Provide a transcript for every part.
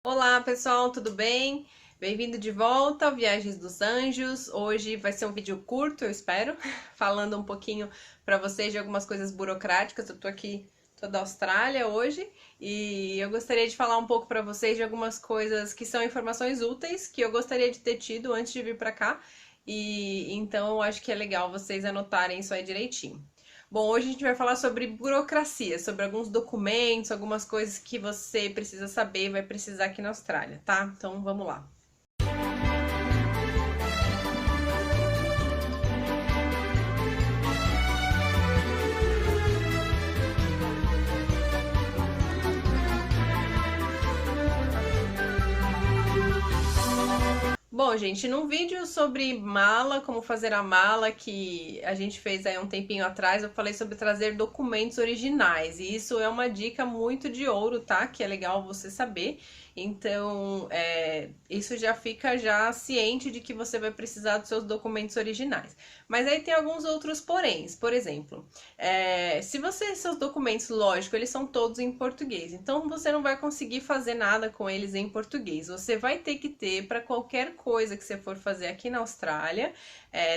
Olá pessoal, tudo bem? Bem-vindo de volta ao Viagens dos Anjos. Hoje vai ser um vídeo curto, eu espero, falando um pouquinho para vocês de algumas coisas burocráticas. Eu tô aqui, tô da Austrália hoje e eu gostaria de falar um pouco para vocês de algumas coisas que são informações úteis que eu gostaria de ter tido antes de vir para cá. E então eu acho que é legal vocês anotarem isso aí direitinho. Bom, hoje a gente vai falar sobre burocracia, sobre alguns documentos, algumas coisas que você precisa saber e vai precisar aqui na Austrália, tá? Então vamos lá. Bom, gente, num vídeo sobre mala, como fazer a mala que a gente fez aí um tempinho atrás, eu falei sobre trazer documentos originais. E isso é uma dica muito de ouro, tá? Que é legal você saber. Então, isso já fica já ciente de que você vai precisar dos seus documentos originais. Mas aí tem alguns outros poréns. Por exemplo, se seus documentos, lógico, eles são todos em português. Então, você não vai conseguir fazer nada com eles em português. Você vai ter que ter para qualquer coisa que você for fazer aqui na Austrália,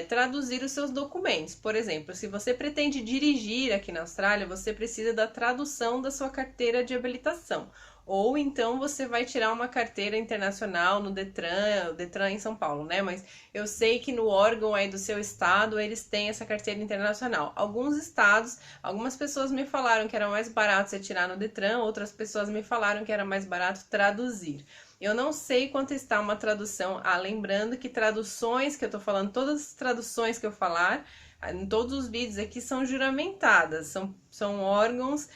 traduzir os seus documentos. Por exemplo, se você pretende dirigir aqui na Austrália, você precisa da tradução da sua carteira de habilitação. Ou então você vai tirar uma carteira internacional no Detran, o Detran em São Paulo, né? Mas eu sei que no órgão aí do seu estado eles têm essa carteira internacional. Alguns estados, algumas pessoas me falaram que era mais barato você tirar no Detran, outras pessoas me falaram que era mais barato traduzir. Eu não sei quanto está uma tradução. Ah, lembrando que traduções que eu tô falando, todas as traduções que eu falar, em todos os vídeos aqui são juramentadas, são órgãos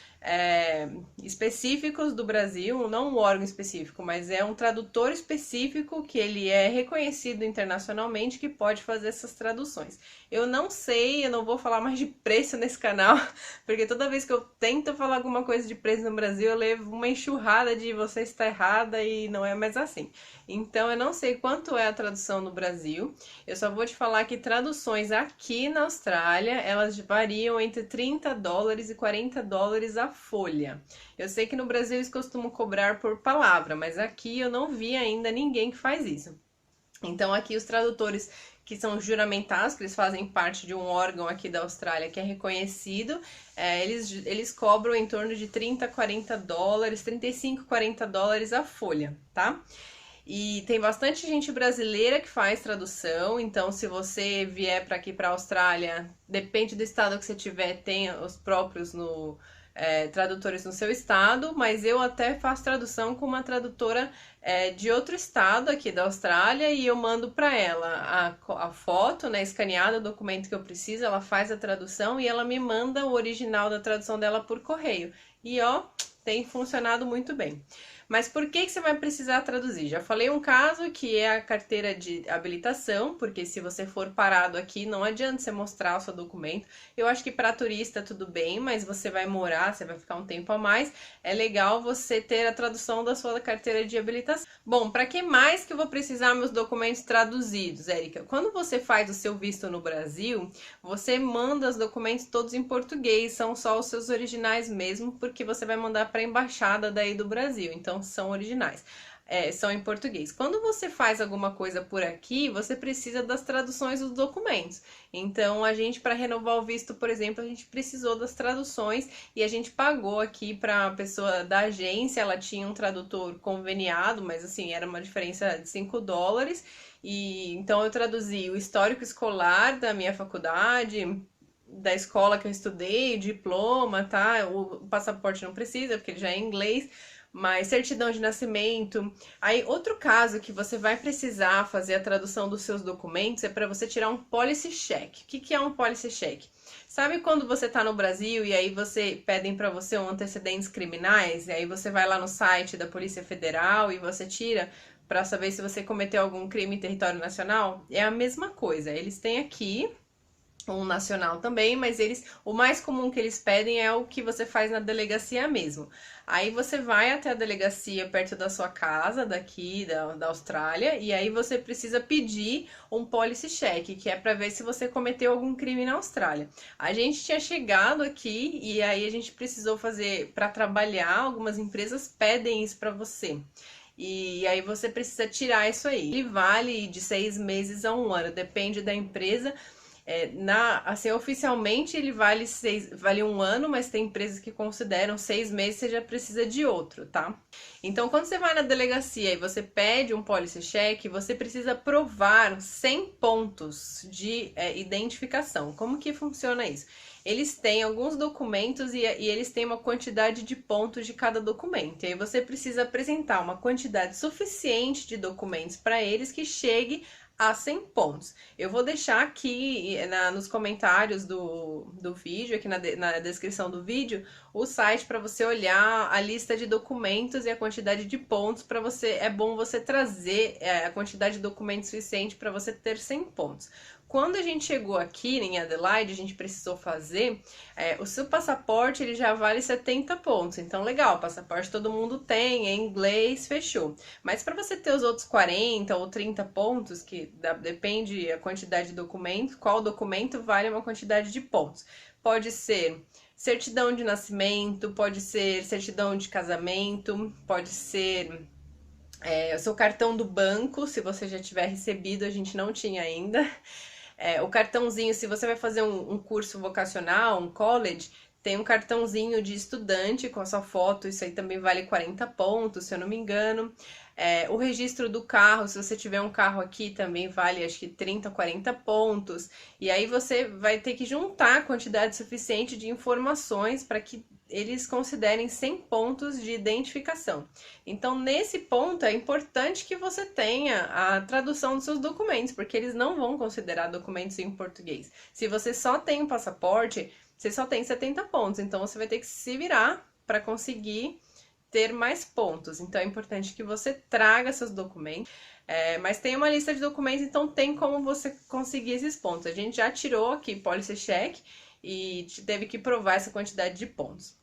específicos do Brasil, não um órgão específico, mas é um tradutor específico que ele é reconhecido internacionalmente que pode fazer essas traduções. Eu não sei, eu não vou falar mais de preço nesse canal, porque toda vez que eu tento falar alguma coisa de preço no Brasil, eu levo uma enxurrada de você está errada e não é mais assim. Então eu não sei quanto é a tradução no Brasil, eu só vou te falar que traduções aqui na Austrália, elas variam entre $30 e $40 a folha. Eu sei que no Brasil eles costumam cobrar por palavra, mas aqui eu não vi ainda ninguém que faz isso. Então aqui os tradutores que são juramentados, que eles fazem parte de um órgão aqui da Austrália que é reconhecido, eles cobram em torno de 30, $40, 35, $40 a folha, tá? E tem bastante gente brasileira que faz tradução, então se você vier para aqui para a Austrália, depende do estado que você tiver, tem os próprios tradutores no seu estado, mas eu até faço tradução com uma tradutora de outro estado aqui da Austrália e eu mando para ela a foto, né, escaneada, o documento que eu preciso, ela faz a tradução e ela me manda o original da tradução dela por correio. E ó, tem funcionado muito bem. Mas por que você vai precisar traduzir? Já falei um caso que é a carteira de habilitação, porque se você for parado aqui, não adianta você mostrar o seu documento. Eu acho que para turista tudo bem, mas você vai morar, você vai ficar um tempo a mais, é legal você ter a tradução da sua carteira de habilitação. Bom, para que mais que eu vou precisar meus documentos traduzidos, Érica? Quando você faz o seu visto no Brasil, você manda os documentos todos em português, são só os seus originais mesmo, porque você vai mandar para a embaixada daí do Brasil. Então são originais. São em português. Quando você faz alguma coisa por aqui, você precisa das traduções dos documentos. Então, a gente, para renovar o visto, por exemplo, a gente precisou das traduções e a gente pagou aqui para a pessoa da agência, ela tinha um tradutor conveniado, mas assim, era uma diferença de $5. E então eu traduzi o histórico escolar da minha faculdade, da escola que eu estudei, o diploma, tá? O passaporte não precisa, porque ele já é em inglês, mas certidão de nascimento. Aí, outro caso que você vai precisar fazer a tradução dos seus documentos é para você tirar um policy check. O que é um policy check? Sabe quando você está no Brasil e aí você pedem para você um antecedentes criminais, e aí você vai lá no site da Polícia Federal e você tira para saber se você cometeu algum crime em território nacional? É a mesma coisa. Eles têm aqui um nacional também, mas o mais comum que eles pedem é o que você faz na delegacia mesmo. Aí você vai até a delegacia perto da sua casa, daqui da Austrália, e aí você precisa pedir um policy check, que é para ver se você cometeu algum crime na Austrália. A gente tinha chegado aqui e aí a gente precisou fazer para trabalhar, algumas empresas pedem isso para você. E aí você precisa tirar isso aí. Ele vale de 6 meses a 1 ano, depende da empresa. Assim, oficialmente ele vale 1 ano, mas tem empresas que consideram 6 meses, você já precisa de outro, tá? Então, quando você vai na delegacia e você pede um policy check, você precisa provar 100 pontos de identificação. Como que funciona isso? Eles têm alguns documentos e eles têm uma quantidade de pontos de cada documento. E aí você precisa apresentar uma quantidade suficiente de documentos para eles que chegue a 100 pontos. Eu vou deixar aqui nos comentários do vídeo, aqui na descrição do vídeo, o site para você olhar a lista de documentos e a quantidade de pontos para você. É bom você trazer a quantidade de documentos suficiente para você ter 100 pontos. Quando a gente chegou aqui em Adelaide, a gente precisou fazer, o seu passaporte ele já vale 70 pontos. Então, legal, passaporte todo mundo tem, é inglês, fechou. Mas para você ter os outros 40 ou 30 pontos, que depende a quantidade de documento, qual documento vale uma quantidade de pontos. Pode ser certidão de nascimento, pode ser certidão de casamento, pode ser o seu cartão do banco, se você já tiver recebido, a gente não tinha ainda. O cartãozinho, se você vai fazer um curso vocacional, um college, tem um cartãozinho de estudante com a sua foto, isso aí também vale 40 pontos, se eu não me engano. O registro do carro, se você tiver um carro aqui, também vale acho que 30, 40 pontos. E aí você vai ter que juntar a quantidade suficiente de informações para que eles considerem 100 pontos de identificação. Então, nesse ponto, é importante que você tenha a tradução dos seus documentos, porque eles não vão considerar documentos em português. Se você só tem um passaporte, você só tem 70 pontos, então você vai ter que se virar para conseguir ter mais pontos. Então, é importante que você traga seus documentos. Mas tem uma lista de documentos, então tem como você conseguir esses pontos. A gente já tirou aqui policy check e teve que provar essa quantidade de pontos.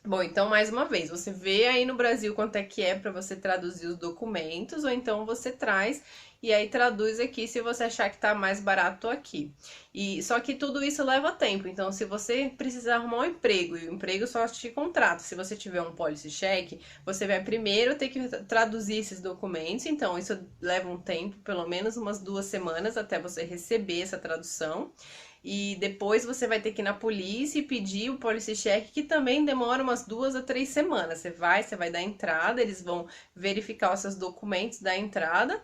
Bom, então mais uma vez, você vê aí no Brasil quanto é que é para você traduzir os documentos, ou então você traz e aí traduz aqui se você achar que tá mais barato aqui. E só que tudo isso leva tempo, então se você precisar arrumar um emprego e o emprego só te contrata, se você tiver um policy check, você vai primeiro ter que traduzir esses documentos, então isso leva um tempo, pelo menos umas 2 semanas até você receber essa tradução. E depois você vai ter que ir na polícia e pedir o policy check, que também demora umas 2 a 3 semanas. Você vai dar entrada, eles vão verificar os seus documentos da entrada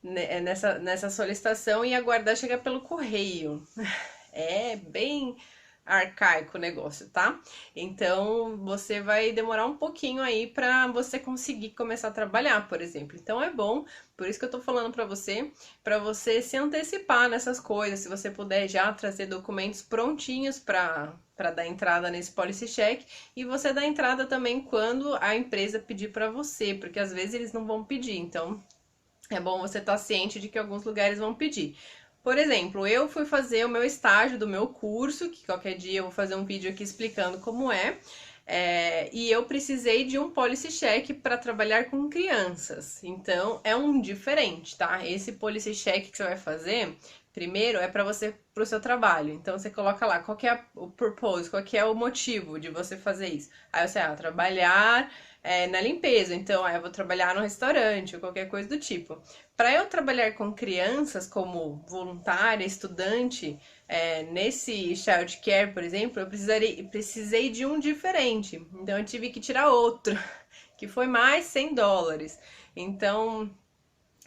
nessa solicitação e aguardar chegar pelo correio. É bem arcaico o negócio, tá? Então você vai demorar um pouquinho aí para você conseguir começar a trabalhar, por exemplo. Então é bom, por isso que eu tô falando para você se antecipar nessas coisas, se você puder já trazer documentos prontinhos para dar entrada nesse policy check e você dá entrada também quando a empresa pedir para você, porque às vezes eles não vão pedir. Então é bom você estar ciente de que alguns lugares vão pedir. Por exemplo, eu fui fazer o meu estágio do meu curso, que qualquer dia eu vou fazer um vídeo aqui explicando como e eu precisei de um policy check para trabalhar com crianças. Então, é um diferente, tá? Esse policy check que você vai fazer, primeiro é para o seu trabalho. Então, você coloca lá qual que é o purpose, qual que é o motivo de você fazer isso. Aí você, trabalhar na limpeza. Então, eu vou trabalhar no restaurante ou qualquer coisa do tipo. Para eu trabalhar com crianças como voluntária, estudante, nesse child care, por exemplo, eu precisei de um diferente. Então eu tive que tirar outro, que foi mais $100. Então,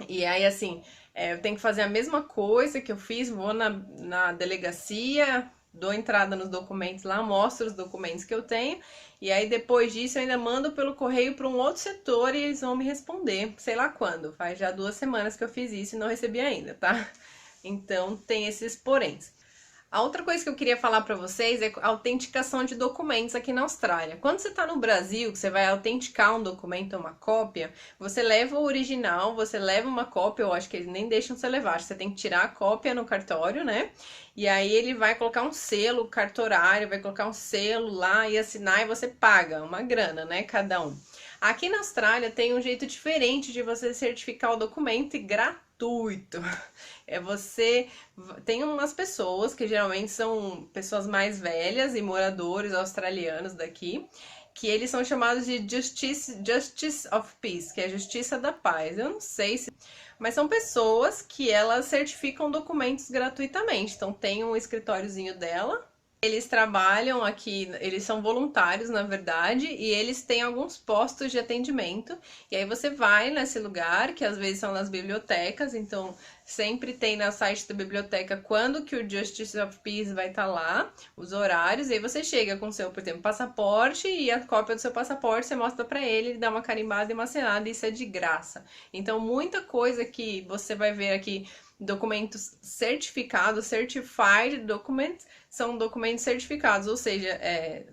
e aí assim, eu tenho que fazer a mesma coisa que eu fiz, vou na delegacia, dou entrada nos documentos lá, mostro os documentos que eu tenho, e aí depois disso eu ainda mando pelo correio para um outro setor e eles vão me responder, sei lá quando. Faz já 2 semanas que eu fiz isso e não recebi ainda, tá? Então tem esses poréns. A outra coisa que eu queria falar para vocês é a autenticação de documentos aqui na Austrália. Quando você está no Brasil, que você vai autenticar um documento, uma cópia, você leva o original, você leva uma cópia, eu acho que eles nem deixam você levar, você tem que tirar a cópia no cartório, né? E aí ele vai colocar um selo, o cartorário vai colocar um selo lá e assinar e você paga uma grana, né, cada um. Aqui na Austrália tem um jeito diferente de você certificar o documento e gratuito. Tem umas pessoas que geralmente são pessoas mais velhas e moradores australianos daqui, que eles são chamados de Justice of Peace, que é Justiça da Paz. Eu não sei se... Mas são pessoas que elas certificam documentos gratuitamente. Então tem um escritóriozinho dela. Eles trabalham aqui, eles são voluntários, na verdade, e eles têm alguns postos de atendimento. E aí você vai nesse lugar, que às vezes são nas bibliotecas, então sempre tem no site da biblioteca quando que o Justice of Peace vai estar lá, os horários, e aí você chega com o seu, por exemplo, passaporte e a cópia do seu passaporte, você mostra pra ele, ele dá uma carimbada e uma assinada, e isso é de graça. Então muita coisa que você vai ver aqui, documentos certificados, certified documents, são documentos certificados, ou seja,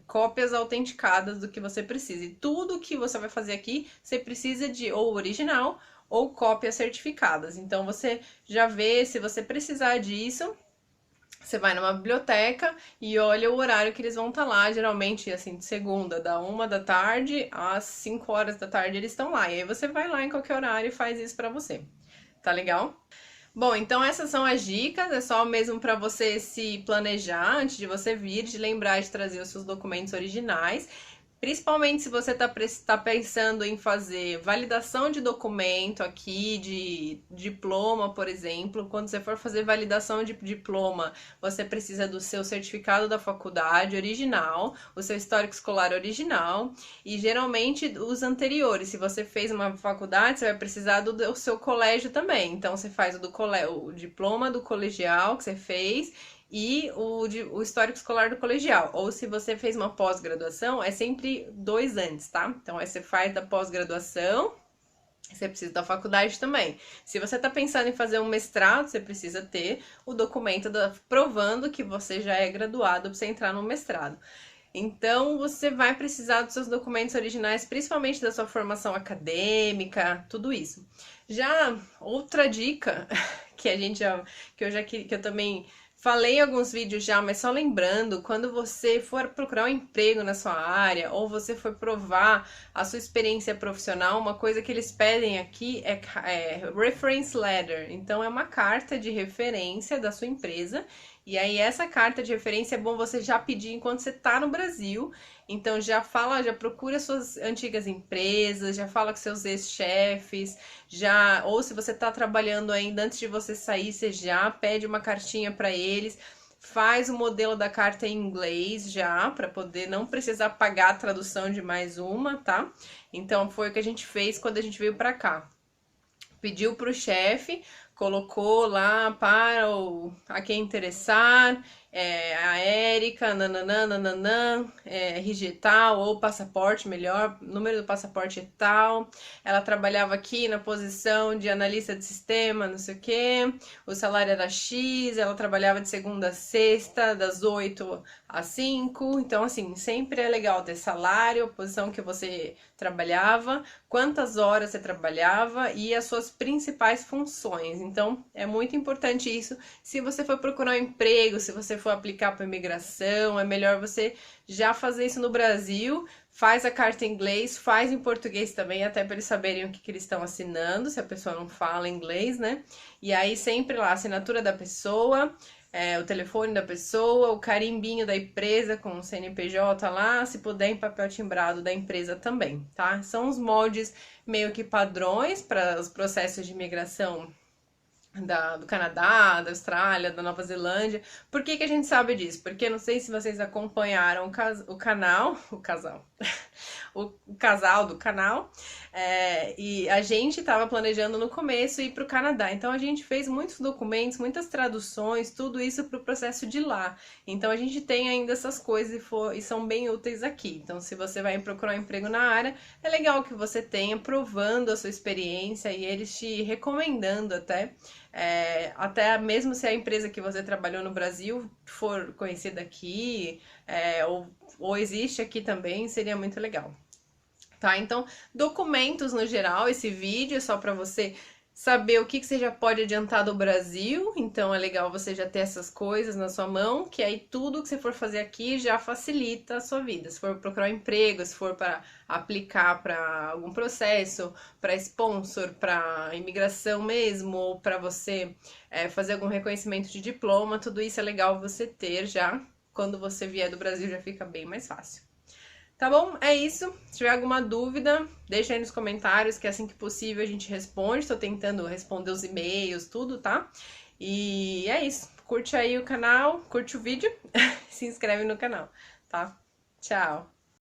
cópias autenticadas do que você precisa. E tudo que você vai fazer aqui, você precisa de ou original ou cópias certificadas. Então você já vê, se você precisar disso, você vai numa biblioteca e olha o horário que eles vão estar lá, geralmente assim, de segunda, da 1 da tarde às 5 horas da tarde eles estão lá. E aí você vai lá em qualquer horário e faz isso pra você. Tá legal? Bom, então essas são as dicas, é só mesmo para você se planejar antes de você vir, de lembrar de trazer os seus documentos originais. Principalmente se você tá pensando em fazer validação de documento aqui, de diploma, por exemplo. Quando você for fazer validação de diploma, você precisa do seu certificado da faculdade original, o seu histórico escolar original e geralmente os anteriores. Se você fez uma faculdade, você vai precisar do seu colégio também. Então você faz o diploma do colegial que você fez e o histórico escolar do colegial. Ou se você fez uma pós-graduação, é sempre 2 antes, tá? Então aí você faz da pós-graduação, você precisa da faculdade também. Se você tá pensando em fazer um mestrado, você precisa ter o documento provando que você já é graduado para você entrar no mestrado. Então, você vai precisar dos seus documentos originais, principalmente da sua formação acadêmica, tudo isso. Já outra dica que eu também falei em alguns vídeos já, mas só lembrando, quando você for procurar um emprego na sua área ou você for provar a sua experiência profissional, uma coisa que eles pedem aqui é reference letter. Então é uma carta de referência da sua empresa. E aí essa carta de referência é bom você já pedir enquanto você tá no Brasil. Então já procura suas antigas empresas, já fala com seus ex-chefes, ou se você tá trabalhando ainda antes de você sair, você já pede uma cartinha para eles, faz o modelo da carta em inglês já, para poder não precisar pagar a tradução de mais uma, tá? Então foi o que a gente fez quando a gente veio para cá. Pediu pro chefe, colocou lá para a quem interessar, a Érica, nananã, RG tal, ou passaporte, melhor, número do passaporte é tal. Ela trabalhava aqui na posição de analista de sistema, não sei o quê. O salário era X, ela trabalhava de segunda a sexta, das 8 às 5. Então, assim, sempre é legal ter salário, a posição que você trabalhava, quantas horas você trabalhava e as suas principais funções. Então, é muito importante isso. Se você for procurar um emprego, se você for aplicar para imigração, é melhor você já fazer isso no Brasil. Faz a carta em inglês, faz em português também, até para eles saberem o que eles estão assinando, se a pessoa não fala inglês, né? E aí sempre lá, a assinatura da pessoa, o telefone da pessoa, o carimbinho da empresa com o CNPJ lá, se puder em papel timbrado da empresa também, tá? São os moldes meio que padrões para os processos de imigração do Canadá, da Austrália, da Nova Zelândia. Por que que a gente sabe disso? Porque não sei se vocês acompanharam o casal do canal, e a gente estava planejando no começo ir para o Canadá. Então a gente fez muitos documentos, muitas traduções, tudo isso para o processo de lá. Então a gente tem ainda essas coisas e são bem úteis aqui. Então se você vai procurar um emprego na área, é legal que você tenha provando a sua experiência e eles te recomendando até mesmo se a empresa que você trabalhou no Brasil for conhecida aqui, ou existe aqui também, seria muito legal. Tá? Então, documentos no geral, esse vídeo é só para você saber o que você já pode adiantar do Brasil. Então é legal você já ter essas coisas na sua mão, que aí tudo que você for fazer aqui já facilita a sua vida. Se for procurar um emprego, se for para aplicar para algum processo, para sponsor, para imigração mesmo, ou para você fazer algum reconhecimento de diploma, tudo isso é legal você ter já. Quando você vier do Brasil já fica bem mais fácil. Tá bom? É isso. Se tiver alguma dúvida, deixa aí nos comentários, que assim que possível a gente responde. Tô tentando responder os e-mails, tudo, tá? E é isso. Curte aí o canal, curte o vídeo, se inscreve no canal, tá? Tchau!